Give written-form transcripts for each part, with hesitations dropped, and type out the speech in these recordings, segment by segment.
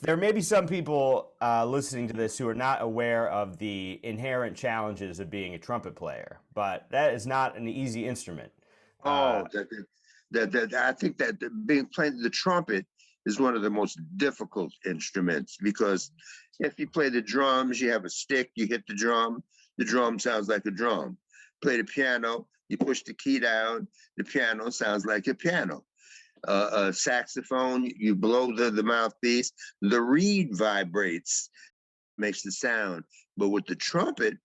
there may be some people listening to this who are not aware of the inherent challenges of being a trumpet player, but that is not an easy instrument. Oh, I think that being playing the trumpet is one of the most difficult instruments because if you play the drums, you have a stick, you hit the drum sounds like a drum. Play the piano, you push the key down, the piano sounds like a piano. A saxophone, you blow the mouthpiece, the reed vibrates, makes the sound. But with the trumpet,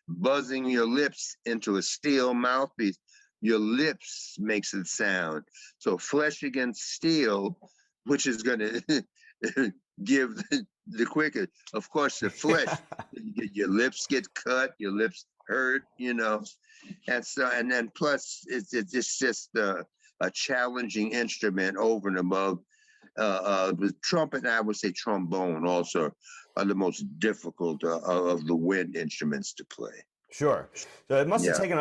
buzzing your lips into a steel mouthpiece, your lips makes it sound. So flesh against steel, which is going to give the quicker. Of course, the flesh, your lips get cut, your lips hurt, and so and then plus it's just a challenging instrument over and above. The trumpet, and I would say trombone also, are the most difficult of the wind instruments to play. Sure. So it must have Yeah. taken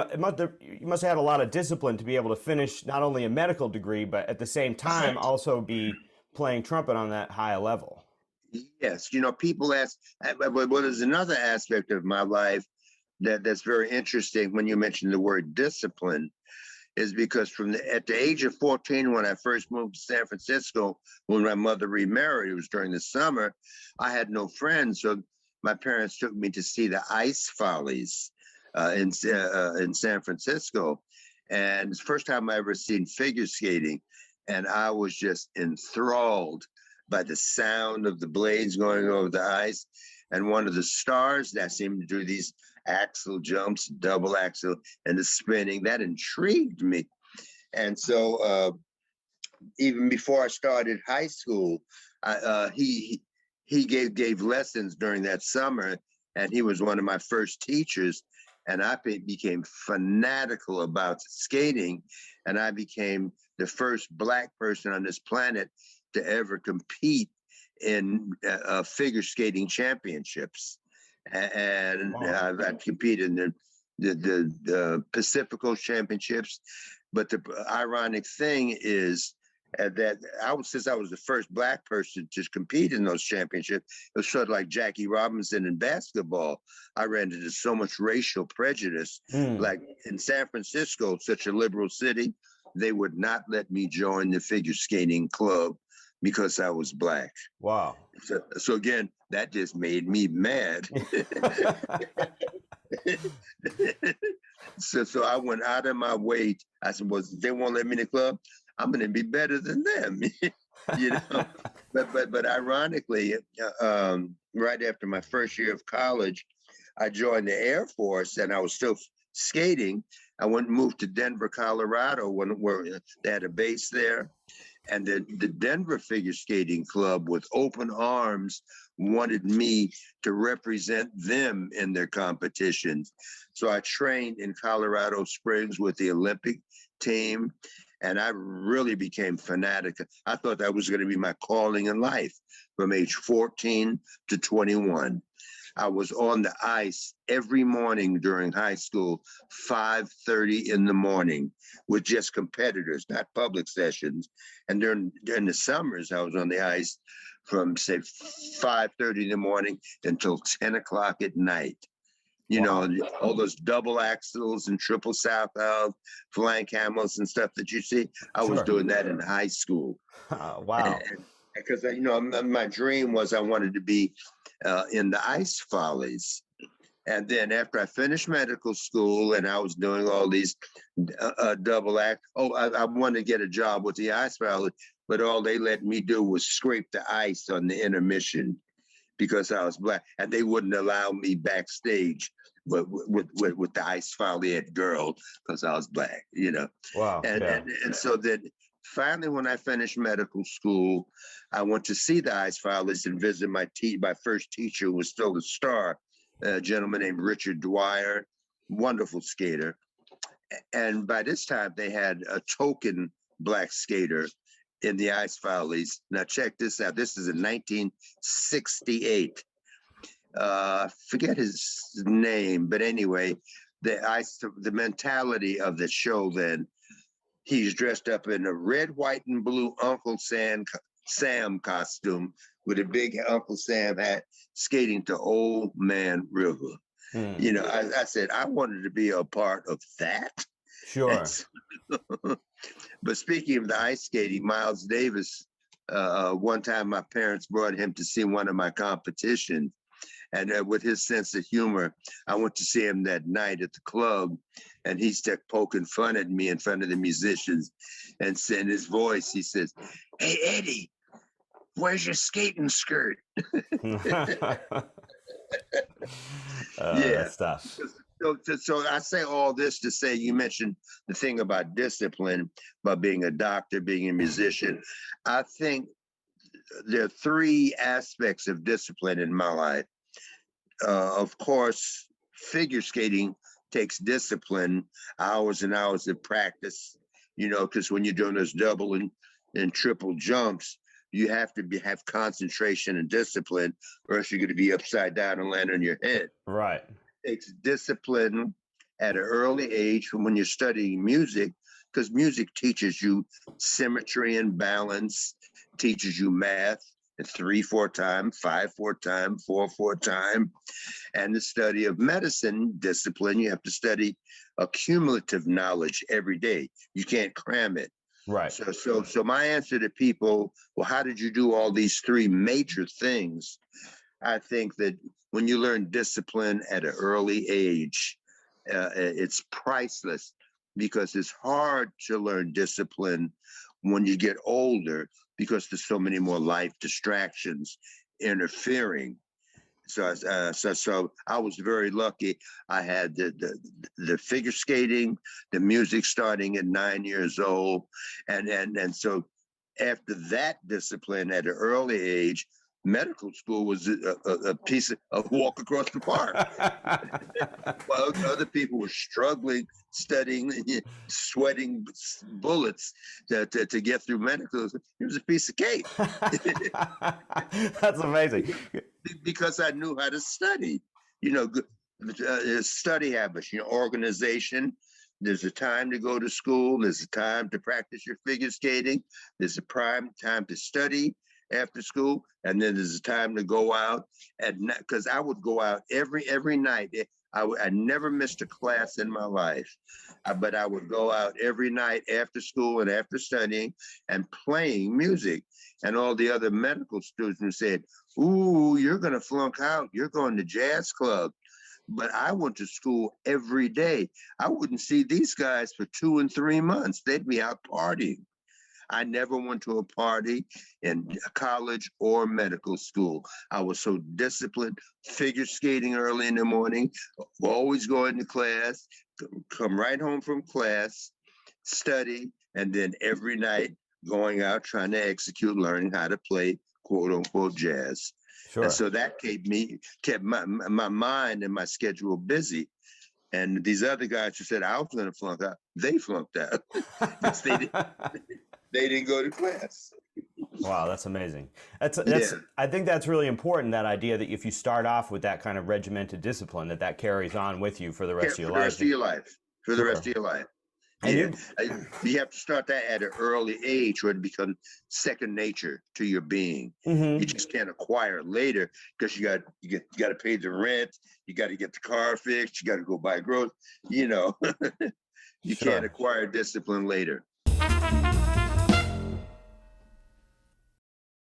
you must have had a lot of discipline to be able to finish not only a medical degree, but at the same time also be playing trumpet on that high a level. Yes, people ask, what is another aspect of my life that's very interesting when you mention the word discipline is because at the age of 14, when I first moved to San Francisco, when my mother remarried, it was during the summer, I had no friends. So my parents took me to see the Ice Follies in San Francisco. And it's the first time I ever seen figure skating. And I was just enthralled by the sound of the blades going over the ice. And one of the stars that seemed to do these axle jumps, double axle, and the spinning, that intrigued me. And so even before I started high school, he gave lessons during that summer, and he was one of my first teachers. And I became fanatical about skating, and I became the first Black person on this planet to ever compete in figure skating championships. And I competed in the Pacific Coast Championships. But the ironic thing is that since I was the first Black person to compete in those championships, it was sort of like Jackie Robinson in basketball. I ran into so much racial prejudice. Like in San Francisco, such a liberal city, they would not let me join the figure skating club because I was Black. Wow. So again, that just made me mad. So I went out of my way. I said, well, they won't let me in the club, I'm going to be better than them. But ironically, right after my first year of college, I joined the Air Force, and I was still skating. I went and moved to Denver, Colorado, where they had a base there. And the Denver Figure Skating Club, with open arms, wanted me to represent them in their competitions. So I trained in Colorado Springs with the Olympic team, and I really became fanatic. I thought that was going to be my calling in life from age 14 to 21. I was on the ice every morning during high school, 5:30 in the morning, with just competitors, not public sessions. And during the summers, I was on the ice from, say, 5:30 in the morning until 10 o'clock at night. All those double axles and triple southpaws, flank handles and stuff that you see. I was doing that in high school. Wow. Because, my dream was I wanted to be in the Ice Follies. And then after I finished medical school and I was doing all these double act, I wanted to get a job with the Ice Follies, but all they let me do was scrape the ice on the intermission because I was Black, and they wouldn't allow me backstage with the Ice Folly girl because I was Black, Wow. And so then finally, when I finished medical school, I went to see the Ice Follies and visit my first teacher, who was still a star, a gentleman named Richard Dwyer, wonderful skater. And by this time, they had a token Black skater in the Ice Follies. Now, check this out. This is in 1968. I forget his name, but anyway, the mentality of the show then, he's dressed up in a red, white, and blue Uncle Sam Sam costume with a big Uncle Sam hat, skating to Old Man River. Hmm. You know, I said I wanted to be a part of that. Sure. But speaking of the ice skating, Miles Davis, one time my parents brought him to see one of my competitions. And with his sense of humor, I went to see him that night at the club, and he stuck poking fun at me in front of the musicians, and in his voice, he says, "Hey, Eddie, where's your skating skirt?" Yeah. That's tough. So I say all this to say, you mentioned the thing about discipline, about being a doctor, being a musician. I think there are three aspects of discipline in my life. Of course, figure skating takes discipline, hours and hours of practice, you know, because when you're doing those double and triple jumps, you have to have concentration and discipline, or else you're going to be upside down and land on your head. Right. It takes discipline at an early age from when you're studying music, because music teaches you symmetry and balance, teaches you math, 3/4 time, 5/4 time, 4/4 time, and the study of medicine discipline. You have to study accumulative knowledge every day. You can't cram it. Right. So my answer to people, well, how did you do all these three major things? I think that when you learn discipline at an early age, it's priceless, because it's hard to learn discipline when you get older, because there's so many more life distractions interfering. So I was very lucky. I had the figure skating, the music starting at 9 years old, and so after that discipline at an early age, medical school was a piece of a walk across the park. While other people were struggling, studying, sweating bullets to get through medical, it was a piece of cake. That's amazing. Because I knew how to study. You know, study habits, you know, organization. There's a time to go to school. There's a time to practice your figure skating. There's a prime time to study after school, and then there's a time to go out at night. Because I would go out every night. I never missed a class in my life, but I would go out every night after school and after studying and playing music. And all the other medical students said, "Ooh, you're going to flunk out. You're going to jazz club." But I went to school every day. I wouldn't see these guys for 2 and 3 months. They'd be out partying. I never went to a party in college or medical school. I was so disciplined, figure skating early in the morning, always going to class, come right home from class, study, and then every night going out trying to execute, learning how to play quote unquote jazz. Sure. And so that kept my mind and my schedule busy. And these other guys who said I was going to flunk out, they flunked out. They didn't go to class. Wow, that's amazing. That's Yeah. I think that's really important, that idea that if you start off with that kind of regimented discipline, that carries on with you for the rest of your For the life. rest of your life. For the Sure. rest of your life. And Yeah. You have to start that at an early age where it becomes second nature to your being. Mhm. You just can't acquire it later, because you got to pay the rent, you got to get the car fixed, you got to go buy groceries. You know, you can't Sure. acquire discipline later.